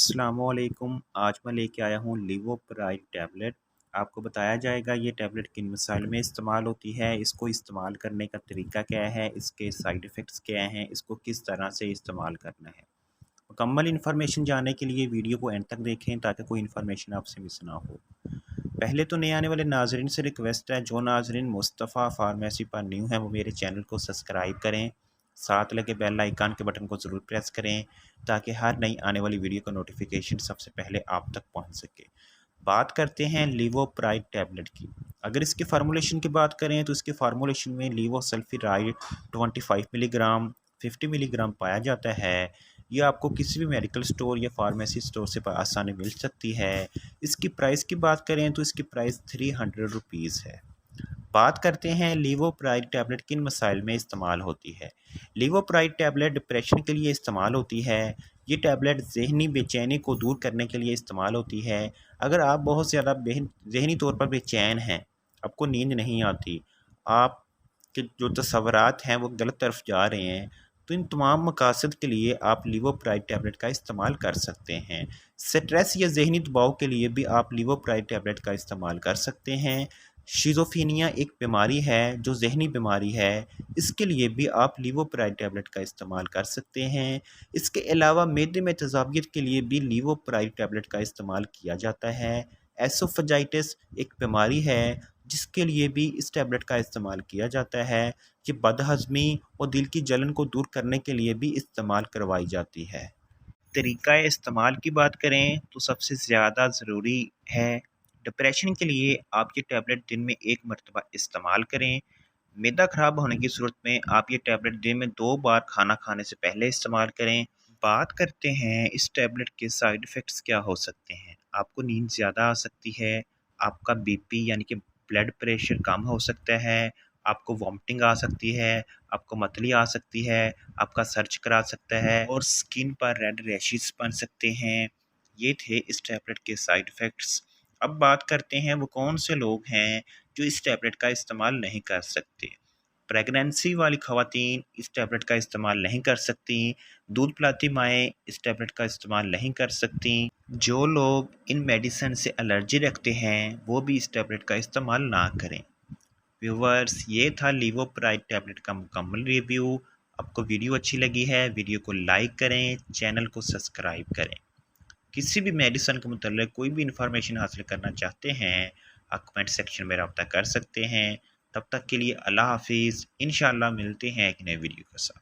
अस्सलामुअलैकुम। आज मैं लेके आया हूँ लिवोप्राइड टैबलेट। आपको बताया जाएगा ये टैबलेट किन मसाइल में इस्तेमाल होती है, इसको इस्तेमाल करने का तरीका क्या है, इसके साइड इफ़ेक्ट्स क्या हैं, इसको किस तरह से इस्तेमाल करना है। मुकम्मल इन्फॉर्मेशन जानने के लिए वीडियो को एंड तक देखें ताकि कोई इन्फॉर्मेशन आपसे मिस ना हो। पहले तो नए आने वाले नाज़रीन से रिक्वेस्ट है, जो नाज़रीन मुस्तफ़ा फार्मेसी पर न्यू हैं वो मेरे चैनल को सब्सक्राइब करें, साथ लगे बेल आइकन के बटन को ज़रूर प्रेस करें ताकि हर नई आने वाली वीडियो का नोटिफिकेशन सबसे पहले आप तक पहुंच सके। बात करते हैं लिवोप्राइड टैबलेट की। अगर इसके फार्मूलेशन की बात करें तो इसके फार्मूलेशन में लिवोसल्फिराइड 25 मिलीग्राम 50 मिलीग्राम पाया जाता है। ये आपको किसी भी मेडिकल स्टोर या फार्मेसी स्टोर से आसानी मिल सकती है। इसकी प्राइस की बात करें तो इसकी प्राइस 300 रुपीज़ है। बात करते हैं लिवोप्राइड टैबलेट किन मसाइल में इस्तेमाल होती है। लिवोप्राइड टैबलेट डिप्रेशन के लिए इस्तेमाल होती है। ये टैबलेट ज़हनी बेचैनी को दूर करने के लिए इस्तेमाल होती है। अगर आप बहुत ज़्यादा ज़हनी तौर पर बेचैन हैं, आपको नींद नहीं आती, आप के जो तसव्वुरात हैं वो गलत तरफ जा रहे हैं, तो इन तमाम मकासद के लिए आप लिवोप्राइड टैबलेट का इस्तेमाल कर सकते हैं। स्ट्रेस या ज़हनी दबाव के लिए भी आप लिवोप्राइड टैबलेट का इस्तेमाल कर सकते हैं। शिज़ोफ्रेनिया एक बीमारी है जो ज़हनी बीमारी है, इसके लिए भी आप लिवोप्राइड टैबलेट का इस्तेमाल कर सकते हैं। इसके अलावा मैदे में तेज़ाबियत के लिए भी लिवोप्राइड टैबलेट का इस्तेमाल किया जाता है। एसोफेजाइटिस एक बीमारी है जिसके लिए भी इस टैबलेट का इस्तेमाल किया जाता है। ये बदहज़मी और दिल की जलन को दूर करने के लिए भी इस्तेमाल करवाई जाती है। तरीक़ा इस्तेमाल की बात करें तो सबसे ज़्यादा ज़रूरी है, डिप्रेशन के लिए आप ये टैबलेट दिन में 1 मरतबा इस्तेमाल करें। मैदा ख़राब होने की सूरत में आप ये टैबलेट दिन में 2 बार खाना खाने से पहले इस्तेमाल करें। बात करते हैं इस टैबलेट के साइड इफ़ेक्ट्स क्या हो सकते हैं। आपको नींद ज़्यादा आ सकती है, आपका बीपी यानी कि ब्लड प्रेशर कम हो सकता है, आपको वॉमिटिंग आ सकती है, आपको मतली आ सकती है, आपका सर चकरा सकता है और स्किन पर रेड रैशेस बन सकते हैं। ये थे इस टैबलेट के साइड इफ़ेक्ट्स। अब बात करते हैं वो कौन से लोग हैं जो इस टैबलेट का इस्तेमाल नहीं कर सकते। प्रेगनेंसी वाली ख़वातीन इस टैबलेट का इस्तेमाल नहीं कर सकती। दूध पिलाती माएँ इस टैबलेट का इस्तेमाल नहीं कर सकती। जो लोग इन मेडिसिन से एलर्जी रखते हैं वो भी इस टैबलेट का इस्तेमाल ना करें। व्यूवर्स, ये था लिवोप्राइड टैबलेट का मुकम्मल रिव्यू। आपको वीडियो अच्छी लगी है, वीडियो को लाइक करें, चैनल को सब्सक्राइब करें। किसी भी मेडिसिन के मुतल्लिक़ कोई भी इंफॉर्मेशन हासिल करना चाहते हैं, आप कमेंट सेक्शन में रब्ता कर सकते हैं। तब तक के लिए अल्लाह हाफ़िज़। इंशाअल्लाह मिलते हैं एक नए वीडियो के साथ।